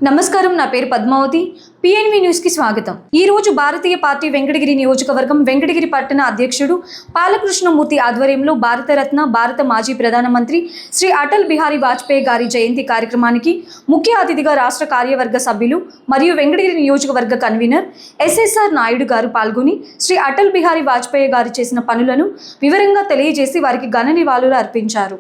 నమస్కారం, నా పేరు పద్మావతి. పిఎన్వి న్యూస్ కి స్వాగతం. ఈ రోజు భారతీయ పార్టీ వెంకటగిరి నియోజకవర్గం వెంకటగిరి పట్టణ అధ్యక్షుడు పాలకృష్ణమూర్తి ఆధ్వర్యంలో భారతరత్న భారత మాజీ ప్రధానమంత్రి శ్రీ అటల్ బిహారీ వాజ్పేయి గారి జయంతి కార్యక్రమానికి ముఖ్య అతిథిగా రాష్ట్ర కార్యవర్గ సభ్యులు మరియు వెంకటగిరి నియోజకవర్గ కన్వీనర్ ఎస్ఎస్ఆర్ నాయుడు గారు పాల్గొని శ్రీ అటల్ బిహారీ వాజ్పేయి గారు చేసిన పనులను వివరంగా తెలియజేసి వారికి ఘన నివాళులు అర్పించారు.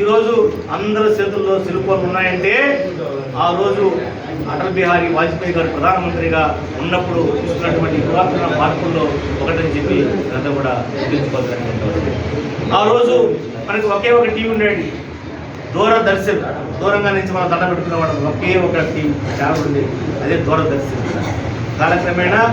ఈరోజు అందరి చేతుల్లో శిల్పాలు ఉన్నాయంటే ఆ రోజు అటల్ బిహారీ వాజ్పేయి గారు ప్రధానమంత్రిగా ఉన్నప్పుడు తీసుకున్నటువంటి పురాతన మార్పుల్లో ఒకటని చెప్పి అంతా కూడా గుర్తించుకోవాల్సినటువంటి ఆ రోజు మనకి ఒకే ఒక టీవీ ఉండేది, దూరదర్శన్. దూరంగా నుంచి మనం దండ పెట్టుకునేవాడు ఒకే ఒక టీవీ ఛానల్ ఉండేది, అదే దూరదర్శన్. కాలక్రమేణా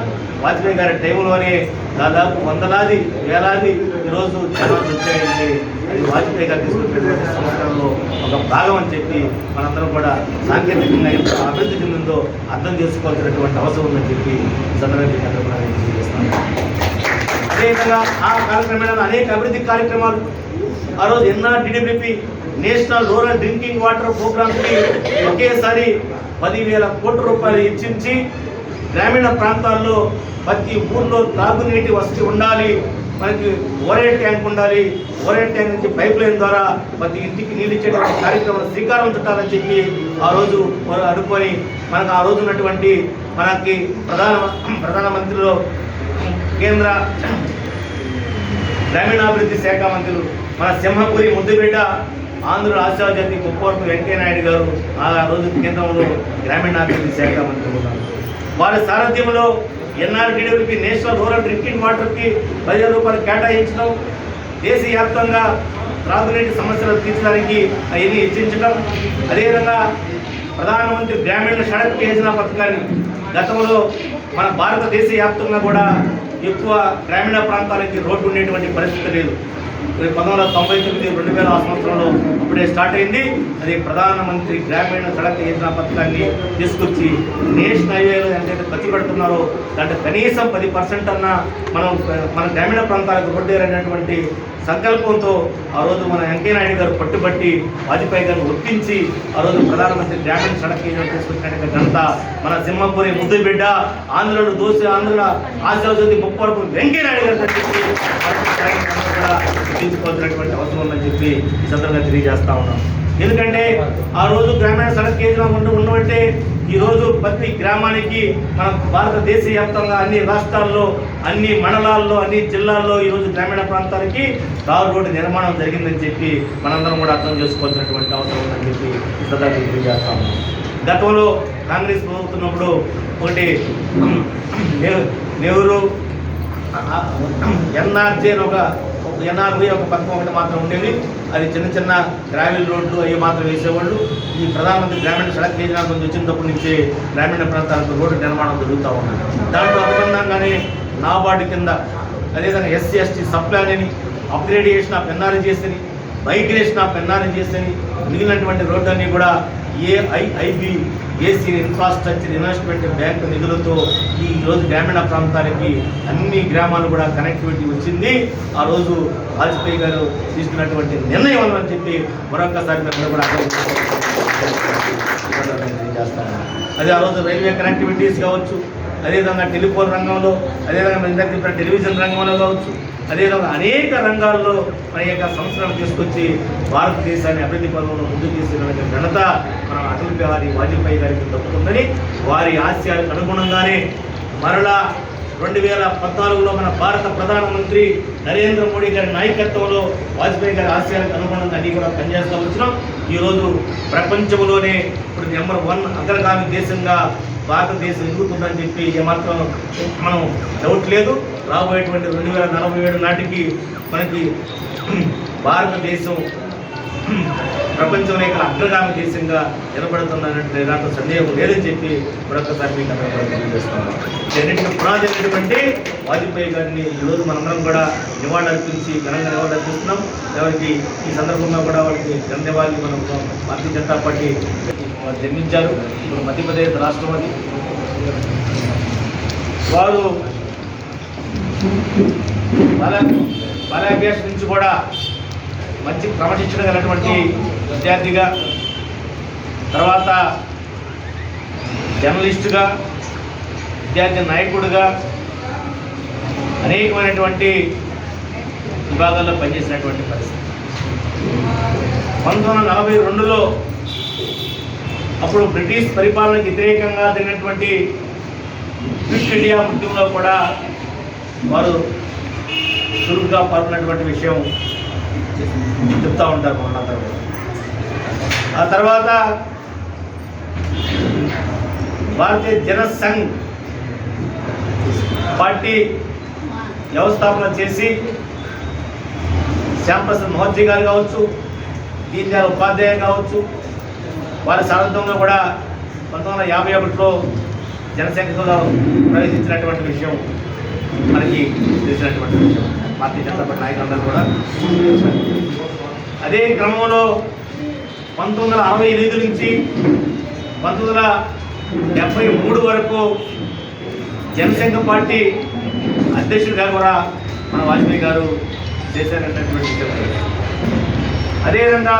వాజ్పేయి గారి టైంలోనే దాదాపు వందలాది వేలాది ఈరోజు ఛానల్స్ వచ్చాయంటే అది వాజ్పేయి గారు తీసుకున్నటువంటి సంవత్సరంలో ఒక భాగం అని చెప్పి మనందరం కూడా సాంకేతికంగా ఎంత అభివృద్ధి చెందిందో అర్థం చేసుకోవాల్సినటువంటి అవసరం ఉందని చెప్పి సందర్భంగా కూడా తెలియజేస్తాను. అదేవిధంగా ఆ కాలక్రమేణా అనేక అభివృద్ధి కార్యక్రమాలు ఆ రోజు ఎన్ఆర్డీడబ్ల్యూపీ నేషనల్ రూరల్ డ్రింకింగ్ వాటర్ ప్రోగ్రామ్కి ఒకేసారి 10,000 కోట్ల రూపాయలు ఇచ్చించి గ్రామీణ ప్రాంతాల్లో ప్రతి ఊర్లో తాగునీటి వసతి ఉండాలి, మనకి ఓరే ట్యాంక్ ఉండాలి, ఓరే ట్యాంక్ నుంచి పైప్ లైన్ ద్వారా ప్రతి ఇంటికి నీళ్ళు ఇచ్చేటువంటి కార్యక్రమం శ్రీకారం చుట్టాలని చెప్పి ఆ రోజు అనుకొని మనకు ఆ రోజు ఉన్నటువంటి మనకి ప్రధానమంత్రిలో కేంద్ర గ్రామీణాభివృద్ధి శాఖ మంత్రులు మన సింహపురి ముద్దుబిడ్డ ఆంధ్ర ఆశాజ్యోతి ముప్పవరపు వెంకయ్యనాయుడు గారు ఆ రోజు కేంద్రంలో గ్రామీణాభివృద్ధి శాఖ మంత్రులు ఉన్నారు. వారి సారథ్యంలో ఎన్ఆర్డీడబ్ల్యూపీ నేషనల్ రూరల్ డ్రింకింగ్ వాటర్కి 10,000 రూపాయలు కేటాయించడం, దేశవ్యాప్తంగా త్రాగునీటి సమస్యలు తీర్చడానికి అవన్నీ హెచ్చించడం, అదేవిధంగా ప్రధానమంత్రి గ్రామీణ సడక్ యోజన పథకాన్ని గతంలో మన భారతదేశ వ్యాప్తంగా కూడా ఎక్కువ గ్రామీణ ప్రాంతాలకి రోడ్డు ఉండేటువంటి పరిస్థితి లేదు. 1999-2000 సంవత్సరంలో అప్పుడే స్టార్ట్ అయింది. అది ప్రధానమంత్రి గ్రామీణ సడక్ యోజన పథకాన్ని తీసుకొచ్చి నేషనల్ హైవేలో ఎంతైతే ఖర్చు పెడుతున్నారో దాంట్లో కనీసం 10% అన్నా మన గ్రామీణ ప్రాంతాలకు రోడ్డు అనేటువంటి సంకల్పంతో ఆ రోజు మన వెంకయ్యనాయుడు గారు పట్టుబట్టి వాజ్పేయి గారిని ఒప్పించి ఆ రోజు ప్రధానమంత్రి గ్రామీణ సడక్ యోజన తీసుకొచ్చినటువంటి ఘనత మన సింహపురి ముద్దుబిడ్డ ఆంధ్రుడు ఆంధ్రుల ఆశాజ్యోతి ముప్పవరపు వెంకయ్యనాయుడు గారు కూడా గుర్తించుకోవాల్సినటువంటి అవసరం ఉందని చెప్పి ఈ సందర్భంగా తెలియజేస్తా ఉన్నాం. ఎందుకంటే ఆ రోజు గ్రామీణ సడక్ యోజన ఉండమంటే ఈరోజు ప్రతి గ్రామానికి మన భారతదేశ వ్యాప్తంగా అన్ని రాష్ట్రాల్లో, అన్ని మండలాల్లో, అన్ని జిల్లాల్లో ఈరోజు గ్రామీణ ప్రాంతాలకి తారు రోడ్డు నిర్మాణం జరిగిందని చెప్పి మనందరం కూడా అర్థం చేసుకోవాల్సినటువంటి అవసరం ఉందని చెప్పి ఈ సందర్భంగా తెలియజేస్తా ఉన్నాం. గతంలో కాంగ్రెస్ ప్రభుత్వంలో ఒకటి నెహ్రూ ఎన్ఆర్జే ఒక పథకం ఒకటి మాత్రం ఉండేది. అది చిన్న చిన్న గ్రావెల్ రోడ్లు అవి మాత్రం వేసేవాళ్ళు. ఈ ప్రధానమంత్రి గ్రామీణ సడక్ యోజన కొంచెం వచ్చినప్పటి నుంచే గ్రామీణ ప్రాంతాలకు రోడ్డు నిర్మాణం జరుగుతూ ఉన్నది. దాంట్లో అనుబంధంగానే నాబార్డు కింద అదేవిధంగా ఎస్సీ ఎస్టీ సప్లాన్ అని, అప్గ్రేడేషన్ ఆఫ్ ఎన్ఆర్జీఎస్ అని, మైగ్రేషన్ ఆఫ్ ఎన్ఆర్జీఎస్ అని, మిగిలినటువంటి రోడ్లన్నీ కూడా AIIB AC infrastructure investment bank నిధులతో ఈరోజు గ్రామీణ ప్రాంతాలకి అన్ని గ్రామాలు కూడా కనెక్టివిటీ వచ్చింది. ఆ రోజు వాజ్పేయి గారు తీసుకున్నటువంటి నిర్ణయం అని చెప్పి మరొకసారి మేము కూడా తెలియజేస్తాను. అదే ఆ రోజు రైల్వే కనెక్టివిటీస్ కావచ్చు, అదేవిధంగా టెలిఫోన్ రంగంలో, అదేవిధంగా ఇందాక చెప్పిన టెలివిజన్ రంగంలో కావచ్చు, అదేవిధంగా అనేక రంగాల్లో మన యొక్క సంస్థలను తీసుకొచ్చి భారతదేశాన్ని అభివృద్ధి పనులను ముందుకు తీసుకున్న ఘనత మన అటల్ బిహారీ వాజ్పేయి గారికి దక్కుతుందని, వారి ఆశయాలకు అనుగుణంగానే మరలా 2014లో మన భారత ప్రధానమంత్రి నరేంద్ర మోడీ గారి నాయకత్వంలో వాజ్పేయి గారి ఆశయాలకు అనుగుణంగా అన్ని కూడా పనిచేస్తూ వచ్చినాం. ఈరోజు ప్రపంచంలోనే ఇప్పుడు నంబర్ 1 అగ్రగామి దేశంగా భారతదేశం ఎదుగుతుందని చెప్పి ఏమాత్రం మనం డౌట్ లేదు. రాబోయేటువంటి 2047 నాటికి మనకి భారతదేశం ప్రపంచంలో అగ్రగామి దేశంగా నిలబడుతున్నటువంటి ఎలాంటి సందేహం లేదని చెప్పి మరొకసారి మీకు తెలియజేస్తున్నాను. అన్నింటికి పునాది అయినటువంటి వాజ్పేయి గారిని ఈరోజు మనందరం కూడా నివాళులర్పించి ఘనంగా నివాళులర్పిస్తున్నాం. ఎవరికి ఈ సందర్భంగా కూడా వాళ్ళకి ధన్యవాదాలు మనం భారతీయ జనతా పార్టీ జన్మించారు. ఇప్పుడు మధ్యప్రదేశ్ రాష్ట్రం అది. వారు బాలాభ్యాస్ నుంచి కూడా మంచి క్రమశిక్షణ కలిగినటువంటి విద్యార్థిగా, తర్వాత జర్నలిస్టుగా, విద్యార్థి నాయకుడిగా అనేకమైనటువంటి విభాగాల్లో పనిచేసినటువంటి పరిస్థితి. 1942లో అప్పుడు బ్రిటిష్ పరిపాలనకు వ్యతిరేకంగా జరిగినటువంటి క్విట్ ఇండియా ఉద్యమంలో కూడా వారు చురుగ్గా పాల్గొన్నటువంటి విషయం చెప్తా ఉంటారు మనందరూ. ఆ తర్వాత భారతీయ జనసంఘ్ పార్టీ వ్యవస్థాపన చేసి శ్యాంప్రసాద్ ముఖర్జీ గారు కావచ్చు, దీన్ దయాళ్ ఉపాధ్యాయ కావచ్చు, వారి సారథ్యంలో కూడా 1951లో జనసంఘలో ప్రవేశించినటువంటి విషయం మనకి తెలిసినటువంటి విషయం. భారతీయ జనతా పార్టీ నాయకులందరూ కూడా అదే క్రమంలో 1968 నుంచి 1973 వరకు జనసంఘ పార్టీ అధ్యక్షుడిగా కూడా మన వాజ్పేయి గారు చేశారన్నటువంటి విషయం. అదేవిధంగా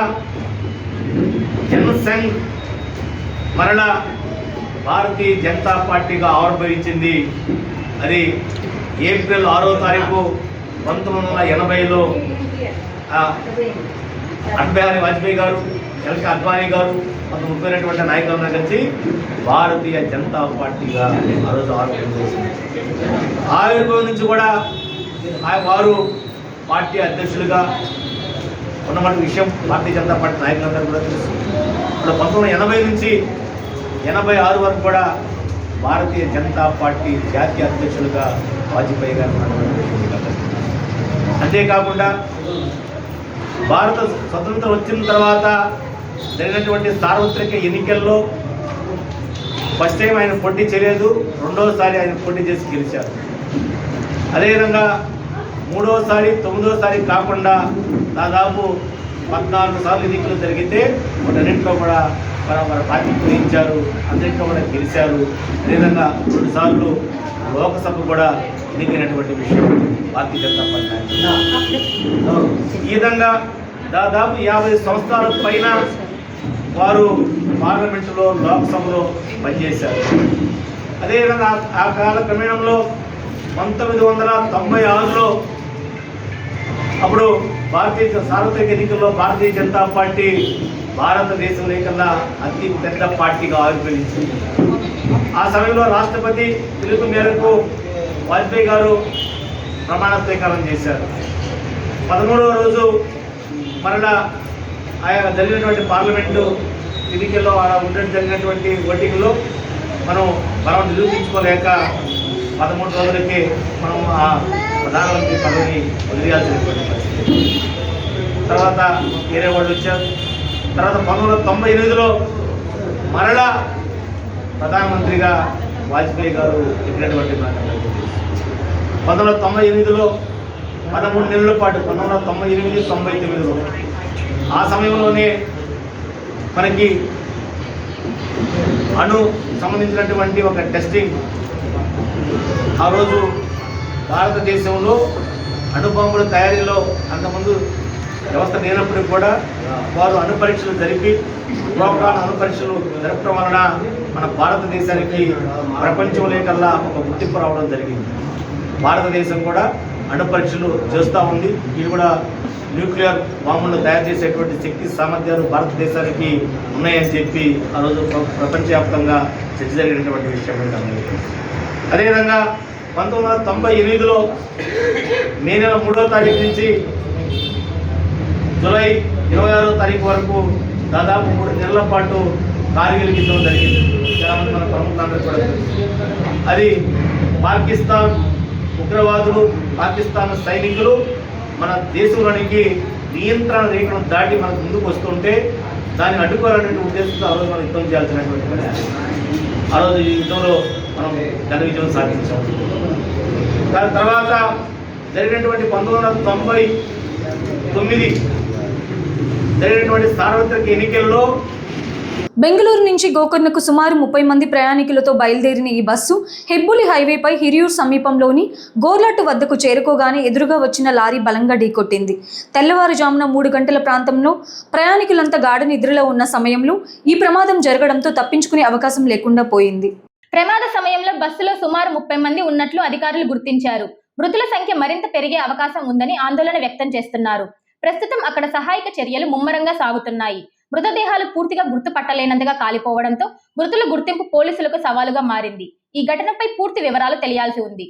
జనసంఘ్ మరలా భారతీయ జనతా పార్టీగా ఆవిర్భవించింది. అది ఏప్రిల్ 6వ తారీఖు 1980లో అటల్ బిహారీ వాజ్పేయి గారు, ఎల్కే అద్వానీ గారు, కొంత ముఖ్యమైనటువంటి నాయకులను కలిసి భారతీయ జనతా పార్టీగా ఆ రోజు ఆవిర్భవించింది. ఆవిర్భావం నుంచి కూడా వారు పార్టీ అధ్యక్షులుగా ఉన్నటువంటి విషయం భారతీయ జనతా పార్టీ నాయకులందరూ కూడా తెలుసు. ఇప్పుడు 1980 నుంచి 86 వరకు కూడా భారతీయ జనతా పార్టీ జాతీయ అధ్యక్షులుగా వాజ్పేయి గారు ఉన్నటువంటి విషయం. అంతేకాకుండా భారత స్వతంత్రం వచ్చిన తర్వాత జరిగినటువంటి సార్వత్రిక ఎన్నికల్లో ఫస్ట్ టైం ఆయన పోటీ చేయలేదు, రెండవసారి ఆయన పోటీ చేసి గెలిచారు. అదేవిధంగా మూడవసారి 9వసారి కాకుండా దాదాపు 14 సార్లు ఎన్నికలు జరిగితే వాటన్నింటిలో కూడా మన పార్టీ గ్రహించారు, అందరిలో కూడా గెలిచారు. అదేవిధంగా 2 సార్లు లోకసభ కూడా ఎన్నికైనటువంటి విషయం భారతీయ జనతా పార్టీ. ఈ విధంగా దాదాపు 50 సంవత్సరాల పైన వారు పార్లమెంటులో, లోక్సభలో పనిచేశారు. అదేవిధంగా ఆ కాల క్రమేణంలో 1996లో అప్పుడు భారతీయ సార్వత్రిక ఎన్నికల్లో భారతీయ జనతా పార్టీ భారతదేశంలో కన్నా అతి పెద్ద పార్టీగా ఆవిర్భవించింది. ఆ సమయంలో రాష్ట్రపతి పిలుపు మేరకు వాజ్పేయి గారు ప్రమాణ స్వీకారం చేశారు. 13వ రోజు మరలా ఆయన జరిగినటువంటి పార్లమెంటు ఎన్నికల్లో ఉండడం జరిగినటువంటి ఓటింగ్లో మనం నిరూపించుకోలేక 13 రోజులకే మనం ఆ ప్రధానమంత్రి పదవిని వదిలేయాల్సినటువంటి పరిస్థితి. తర్వాత వేరే వాళ్ళు వచ్చారు. తర్వాత 1998లో మరలా ప్రధానమంత్రిగా వాజ్పేయి గారు ఎక్కినటువంటి 1998లో 13 నెలల పాటు 1998, 99లో ఆ సమయంలోనే మనకి సంబంధించినటువంటి ఒక టెస్టింగ్ ఆ రోజు భారతదేశంలో అణుబాంబుల తయారీలో అంతకుముందు వ్యవస్థ లేనప్పటికీ కూడా వారు అణుపరీక్షలు జరిపి ప్రోగ్రామ్ అణుపరీక్షలు జరపడం వలన మన భారతదేశానికి ప్రపంచంలో కల్లా ఒక గుర్తింపు రావడం జరిగింది. భారతదేశం కూడా అణుపరీక్షలు చేస్తూ ఉంది. ఇది కూడా న్యూక్లియర్ బాంబులను తయారు చేసేటువంటి శక్తి సామర్థ్యాలు భారతదేశానికి ఉన్నాయని చెప్పి ఆ రోజు ప్రపంచవ్యాప్తంగా చర్చ జరిగినటువంటి విషయం. అదేవిధంగా 1998లో మే నెల 3వ తారీఖు నుంచి జూలై 26వ తారీఖు వరకు దాదాపు 3 నెలల పాటు కార్గిల్ యుద్ధం జరిగింది. చాలామంది మన ప్రముఖులందరూ కూడా అది పాకిస్తాన్ ఉగ్రవాదులు, పాకిస్తాన్ సైనికులు మన దేశంలోనికి నియంత్రణ రేఖను దాటి మనకు ముందుకు వస్తుంటే దాన్ని అడ్డుకోవాలనే ఉద్దేశంతో ఆ రోజు మనం యుద్ధం చేయాల్సినటువంటి పరిస్థితి. ఆ రోజు ఈ యుద్ధంలో మనం ఘన విజయం సాధించాం. దాని తర్వాత జరిగినటువంటి 1999 జరిగినటువంటి సార్వత్రిక ఎన్నికల్లో బెంగళూరు నుంచి గోకర్ణకు సుమారు 30 మంది ప్రయాణికులతో బయలుదేరిన ఈ బస్సు హెబ్బులి హైవేపై హిరియూర్ సమీపంలోని గోర్లాటు వద్దకు చేరుకోగానే ఎదురుగా వచ్చిన లారీ బలంగా ఢీకొట్టింది. తెల్లవారుజామున 3 గంటల ప్రాంతంలో ప్రయాణికులంతా గాఢ నిద్రలో ఉన్న సమయంలో ఈ ప్రమాదం జరగడంతో తప్పించుకునే అవకాశం లేకుండా పోయింది. ప్రమాద సమయంలో బస్సులో సుమారు 30 మంది ఉన్నట్లు అధికారులు గుర్తించారు. మృతుల సంఖ్య మరింత పెరిగే అవకాశం ఉందని ఆందోళన వ్యక్తం చేస్తున్నారు. ప్రస్తుతం అక్కడ సహాయక చర్యలు ముమ్మరంగా సాగుతున్నాయి. మృతదేహాలు పూర్తిగా గుర్తుపట్టలేనంతగా కాలిపోవడంతో మృతుల గుర్తింపు పోలీసులకు సవాలుగా మారింది. ఈ ఘటనపై పూర్తి వివరాలు తెలియాల్సి ఉంది.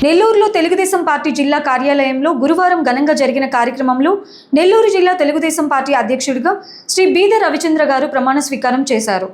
నెల్లూరులో తెలుగుదేశం పార్టీ జిల్లా కార్యాలయంలో గురువారం ఘనంగా జరిగిన కార్యక్రమంలో నెల్లూరు జిల్లా తెలుగుదేశం పార్టీ అధ్యక్షుడిగా శ్రీ బీద రవిచంద్ర గారు ప్రమాణ స్వీకారం చేశారు.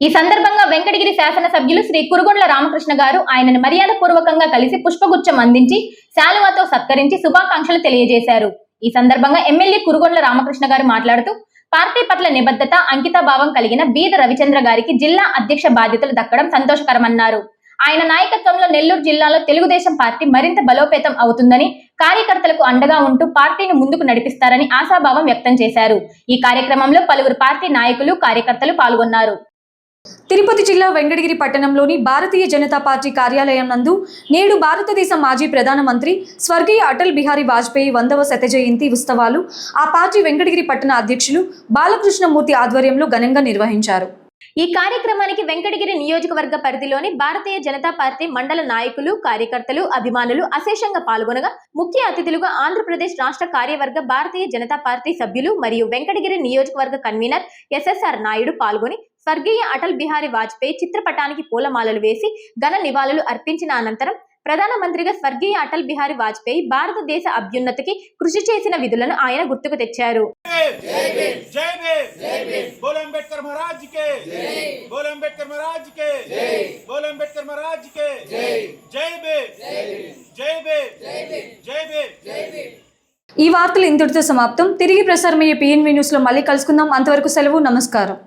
ఈ సందర్భంగా వెంకటగిరి శాసనసభ్యులు శ్రీ కురుగొండ్ల రామకృష్ణ గారు ఆయనను మర్యాదపూర్వకంగా కలిసి పుష్పగుచ్చం అందించి శాలువాతో సత్కరించి శుభాకాంక్షలు తెలియజేశారు. ఈ సందర్భంగా ఎమ్మెల్యే కురుగొండ్ల రామకృష్ణ గారు మాట్లాడుతూ పార్టీ పట్ల నిబద్ధత, అంకితాభావం కలిగిన బీద రవిచంద్ర గారికి జిల్లా అధ్యక్ష బాధ్యతలు దక్కడం సంతోషకరమన్నారు. ఆయన నాయకత్వంలో నెల్లూరు జిల్లాలో తెలుగుదేశం పార్టీ మరింత బలోపేతం అవుతుందని, కార్యకర్తలకు అండగా ఉంటూ పార్టీని ముందుకు నడిపిస్తారని ఆశాభావం వ్యక్తం చేశారు. ఈ కార్యక్రమంలో పలువురు పార్టీ నాయకులు, కార్యకర్తలు పాల్గొన్నారు. తిరుపతి జిల్లా వెంకటగిరి పట్టణంలోని భారతీయ జనతా పార్టీ కార్యాలయం నందు నేడు భారతదేశ మాజీ ప్రధానమంత్రి స్వర్గీయ అటల్ బిహారీ వాజ్పేయి 100వ శత జయంతి ఉత్సవాలు ఆ పార్టీ వెంకటగిరి పట్టణ అధ్యక్షులు బాలకృష్ణమూర్తి ఆధ్వర్యంలో ఘనంగా నిర్వహించారు. ఈ కార్యక్రమానికి వెంకటగిరి నియోజకవర్గ పరిధిలోని భారతీయ జనతా పార్టీ మండల నాయకులు, కార్యకర్తలు, అభిమానులు అశేషంగా పాల్గొనగా ముఖ్య అతిథులుగా ఆంధ్రప్రదేశ్ రాష్ట్ర కార్యవర్గ భారతీయ జనతా పార్టీ సభ్యులు మరియు వెంకటగిరి నియోజకవర్గ కన్వీనర్ ఎస్ఎస్ఆర్ నాయుడు పాల్గొని స్వర్గీయ అటల్ బిహారీ వాజ్పేయి చిత్రపటానికి పూలమాలలు వేసి ఘన నివాళులు అర్పించిన అనంతరం ప్రధానమంత్రిగా స్వర్గీయ అటల్ బిహారీ వాజ్పేయి భారతదేశ అభ్యున్నతికి కృషి చేసిన విధులను ఆయన గుర్తుకు తెచ్చారు. ఈ వార్తలు ఇంతటితో సమాప్తం. తిరిగి ప్రసారమయ్యే PNV న్యూస్ లో మళ్ళీ కలుసుకుందాం. అంతవరకు సెలవు. నమస్కారం.